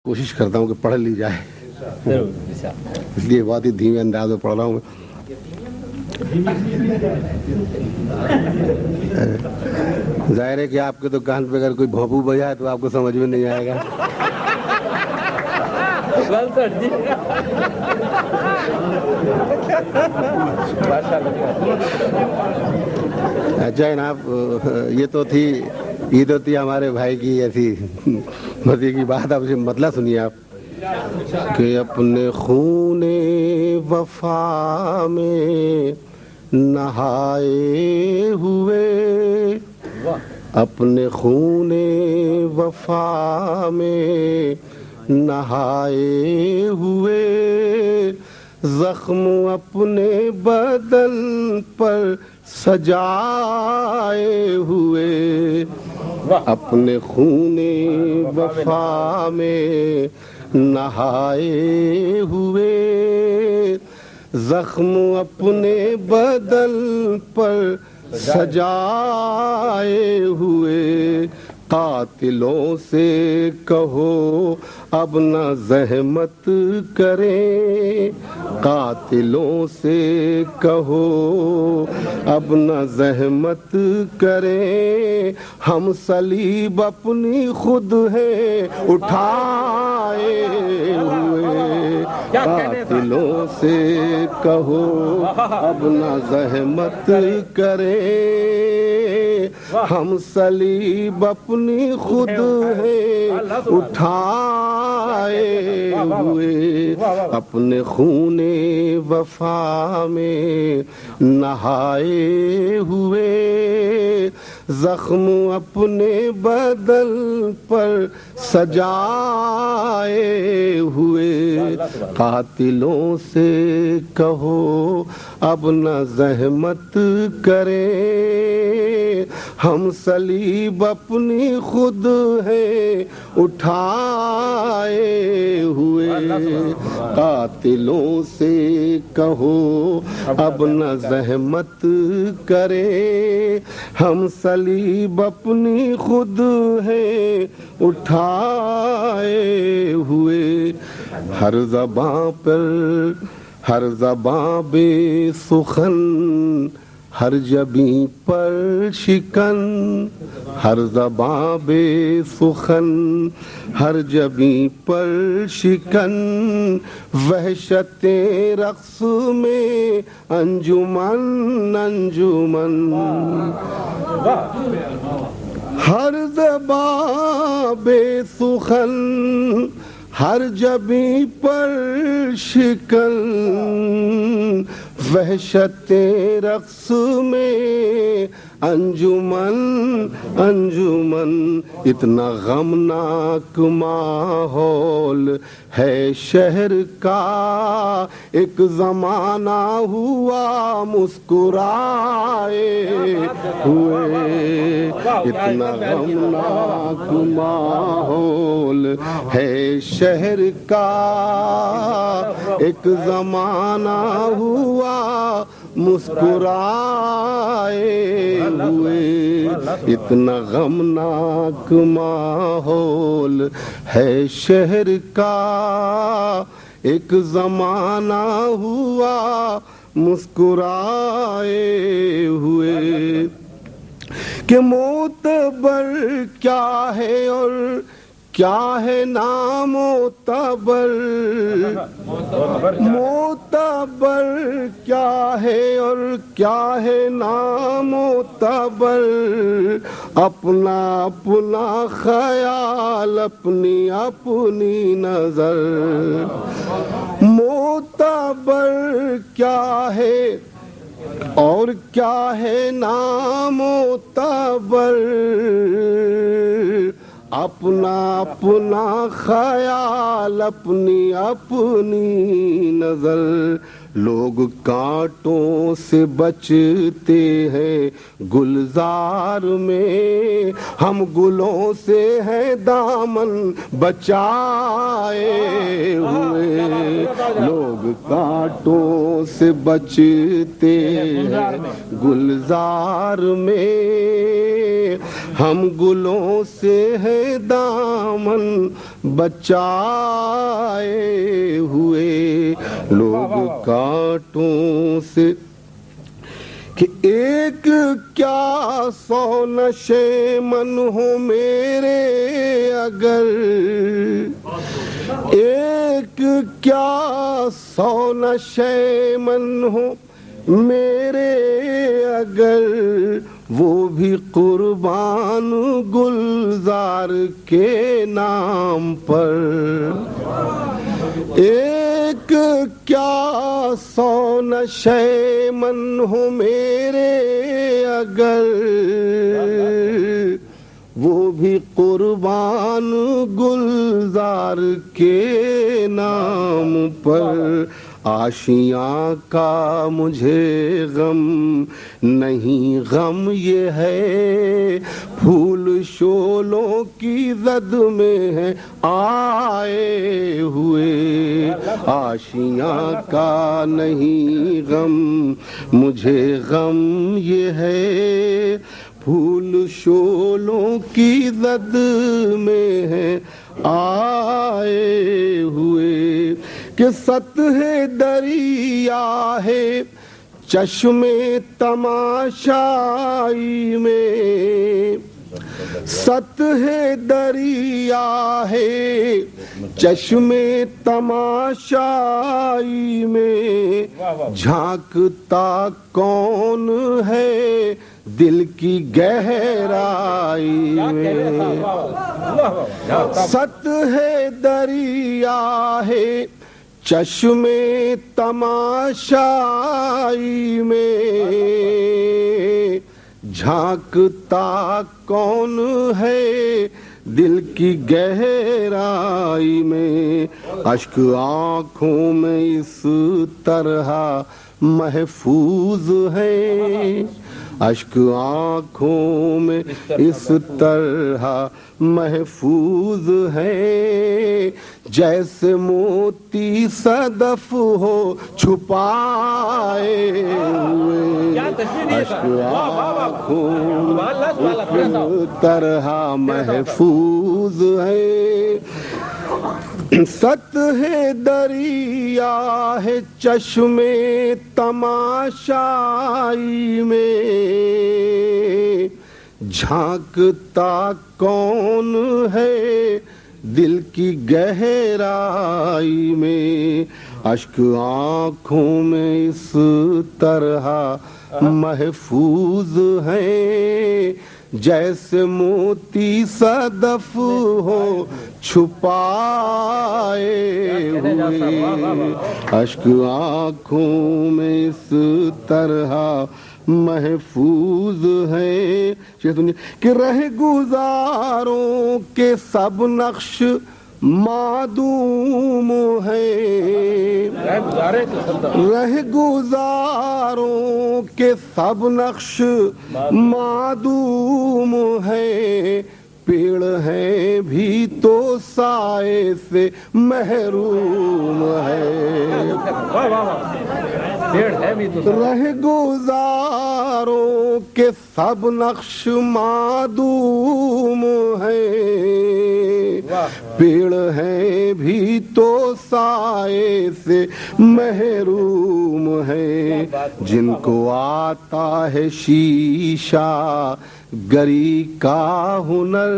کوشش کرتا ہوں کہ پڑھ لی جائے، اس لیے بہت ہی دھیمے انداز میں پڑھ رہا ہوں. ظاہر ہے کہ آپ کے تو کان پہ اگر کوئی بھونپو بجائے تو آپ کو سمجھ میں نہیں آئے گا. اچھا جناب، یہ تو تھی ہمارے بھائی کی ایسی مزے کی بات. آپ سے مطلب سنیے آپ کہ اپنے خون وفا میں نہائے ہوئے، اپنے خون وفا میں نہائے ہوئے، زخم اپنے بدن پر سجائے ہوئے، اپنے خون وفا میں نہائے ہوئے، زخم اپنے بدن پر سجائے ہوئے. قاتلوں سے کہو اب نہ زحمت کریں، قاتلوں سے کہو اب نہ زحمت کریں، ہم صلیب اپنی خود ہے اٹھائے ہوئے. قاتلوں سے کہو اب نہ زحمت کریں، ہم صلیب اپنی خود ہے اٹھائے ہوئے، اپنے خون وفا میں نہائے ہوئے، زخم اپنے بدن پر سجائے ہوئے. قاتلوں سے کہو اب نہ زحمت کریں، ہم صلیب اپنی خود ہے اٹھائے ہوئے. قاتلوں سے کہو اب نہ زحمت کریں، ہم صلیب اپنی خود ہے اٹھائے ہوئے. ہر زباں پر ہر زباں بے سخن، ہر جبیں پر شکن، ہر زباں بے سخن، ہر جبیں پر شکن، وحشت رقص میں انجمن انجمن. ہر زباں بے سخن، ہر جبیں پر شکن، وحشت رقص میں انجمن انجمن. اتنا غمناک ماحول ہے شہر کا، ایک زمانہ ہوا مسکرائے ہوئے. اتنا غمناک ماحول ہے شہر کا، ایک زمانہ ہوا مسکرائے ہوئے. اتنا غمناک ماحول ہے شہر کا، ایک زمانہ ہوا مسکرائے ہوئے. کہ معتبر کیا ہے اور کیا ہے نامعتبر، معتبر کیا ہے اور کیا ہے نامعتبر، اپنا اپنا خیال اپنی اپنی نظر. معتبر کیا ہے اور کیا ہے نامعتبر، اپنا اپنا خیال اپنی اپنی نظر. لوگ کانٹوں سے بچتے ہیں گلزار میں، ہم گلوں سے ہیں دامن بچائے ہوئے. لوگ کانٹوں سے بچتے ہیں گلزار میں، ہم گلوں سے ہیں دامن بچائے ہوئے لوگ کانٹوں سے کہ ایک کیا سو نشے من ہو میرے اگر ایک کیا سو نشے من ہو میرے اگر وہ بھی قربان گلزار کے نام پر ایک کیا سو نشے من ہو میرے اگر وہ بھی قربان گلزار کے نام پر آشیاں کا مجھے غم نہیں غم یہ ہے پھول شولوں کی زد میں ہے آئے ہوئے آشیاں کا نہیں غم مجھے غم یہ ہے پھول شولوں کی زد میں ہے آئے ہوئے کہ سطح دریا ہے چشم تماشائی میں سطح دریا ہے چشم تماشائی میں جھانکتا کون ہے دل کی گہرائی میں سطح دریا ہے چشم تماشائی میں جھانکتا کون ہے دل کی گہرائی میں اشک آنکھوں میں اس طرح محفوظ ہے اشک آنکھوں میں اس طرح محفوظ ہے جیسے موتی صدف ہو چھپائے ہوئے اشک آنکھوں اس طرح محفوظ ہے سطح دریا ہے چشم تماشائی میں جھانکتا کون ہے دل کی گہرائی میں اشک آنکھوں میں اس طرح محفوظ ہیں جیسے موتی صدف ہو چھپائے ہوئے اشک آنکھوں میں اس طرح محفوظ ہے کہ رہ گزاروں کے سب نقش معدوم ہے رہ گزاروں کے سب نقش معدوم ہے پیڑ ہیں بھی تو سائے سے محروم ہے رہ گزاروں کے سب نقش معدوم ہے پیڑ ہیں بھی تو سائے سے محروم ہے جن کو آتا ہے شیشہ گری کا ہنر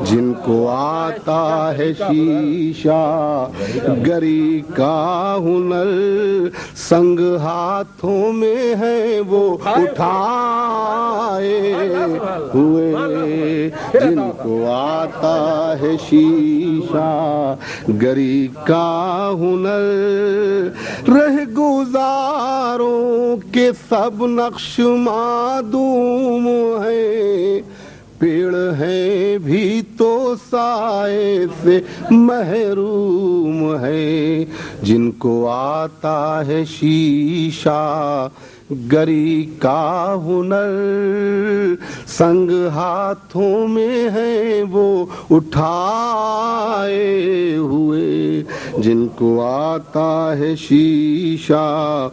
جن کو آتا ہے شیشہ گری کا ہنر سنگ ہاتھوں میں ہے وہ اٹھائے ہوئے جن کو آتا ہے شیشہ گری کا ہنر رہ گزاروں کے سب نقش معدوم ہے پیڑ ہیں بھی تو سائے سے محروم ہے جن کو آتا ہے شیشہ گری کا ہنر سنگ ہاتھوں میں ہے وہ اٹھائے ہوئے جن کو آتا ہے شیشہ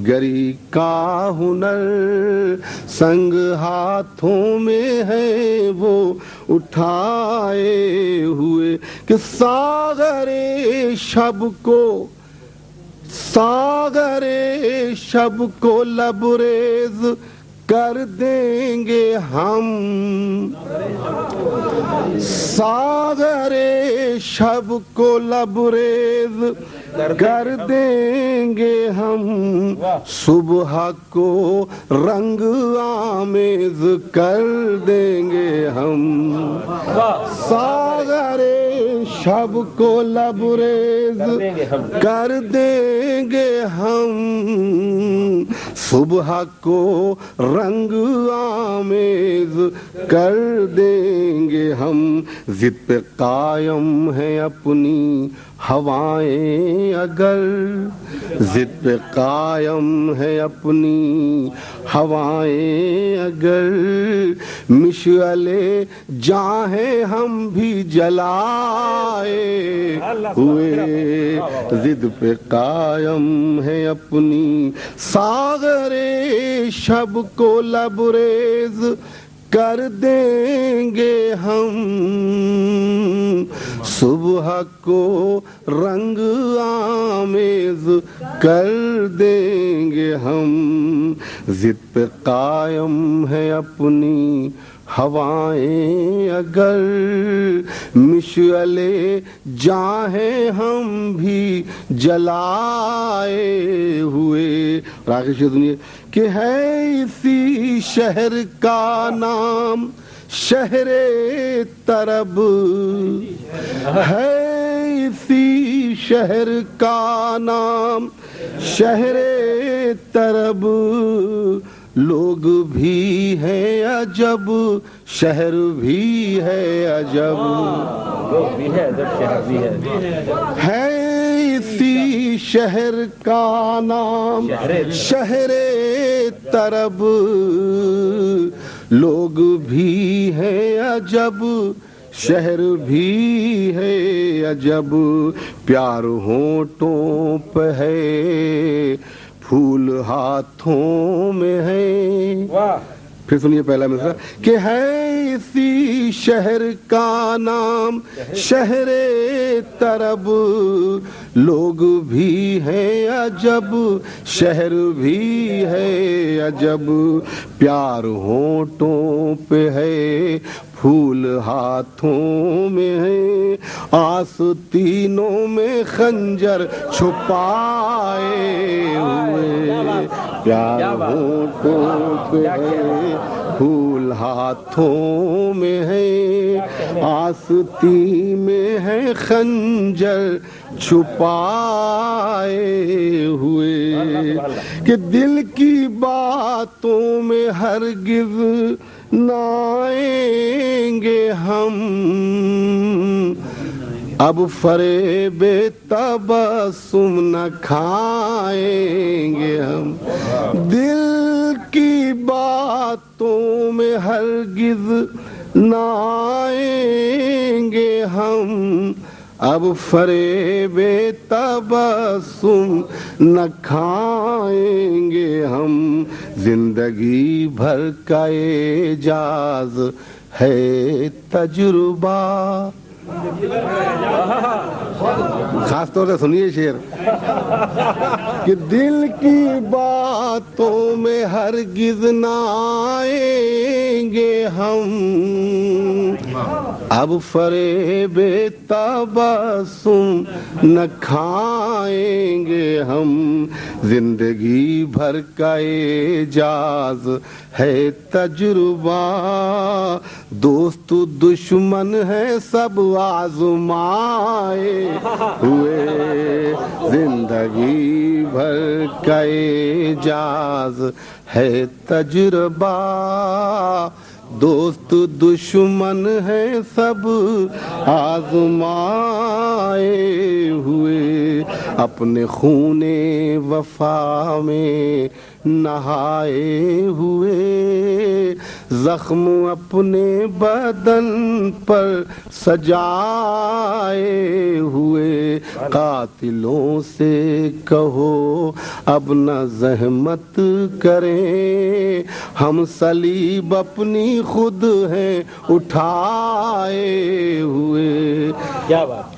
گری کا ہنر سنگ ہاتھوں میں ہے وہ اٹھائے ہوئے کہ ساغر شب کو لبریز کر دیں گے ہم، ساغر شب کو لبریز کر دیں گے ہم، صبح کو رنگ آمیز کر دیں گے ہم، ساغر شب کو لبریز کر دیں گے ہم، صبح کو رنگ آمیز کر دیں گے ہم، ضد پہ قائم ہے اپنی ہوائیں اگر، ضد پہ قائم ہے اپنی ہوائیں اگر، مشعلے جاہیں ہم بھی جلائے ہوئے، ضد پہ قائم ہے اپنی، ساغر شب کو لبریز کر دیں گے ہم، صبح کو رنگ آمیز کر دیں گے ہم، ضد پہ قائم ہے اپنی ہوائیں اگر، مشعلے جاہیں ہم بھی جلائے ہوئے۔ راکش سنیے کہ ہے اسی شہر کا نام شہر طرب، ہے اسی شہر کا نام شہر طرب، لوگ بھی ہیں عجب شہر بھی ہے عجب، لوگ بھی ہیں عجب شہر بھی ہے اسی شہر کا نام شہر طرب، لوگ بھی ہیں عجب شہر بھی ہے عجب، پیار ہونٹوں پہ ہے پھول ہاتھوں میں ہے، پھر سنیے پہلا مصرع کہ ہے اسی شہر کا نام شہر طرب، لوگ بھی ہیں عجب شہر بھی ہے عجب، پیار ہونٹوں پہ ہے پھول ہاتھوں میں ہے، آستینوں میں خنجر چھپائے ہوئے، پیار ہونٹوں پہ ہے پھول ہاتھوں میں ہے، آستین میں ہے خنجر چھپائے ہوئے، کہ دل کی باتوں میں ہرگز نہ آئیں گے ہم، اب فریب تبسم نہ کھائیں گے ہم، دل کی باتوں میں ہرگز نہ آئیں گے ہم، اب فریب تبسم نہ کھائیں گے ہم، زندگی بھر کا اعجاز ہے تجربہ۔ خاص طور سے سنیے شعر کہ دل کی باتوں میں ہرگز نہ آئیں گے ہم، اب فریب تبسم نہ کھائیں گے ہم، زندگی بھر کا اعجاز ہے تجربہ، دوست دشمن ہے سب آزمائے ہوئے، زندگی بھر کا اعجاز ہے تجربہ، دوست دشمن ہے سب آزمائے ہوئے، اپنے خون وفا میں نہائے ہوئے، زخم اپنے بدن پر سجائے ہوئے، قاتلوں سے کہو اب نہ زحمت کریں، ہم صلیب اپنی خود ہیں اٹھائے ہوئے۔ کیا بات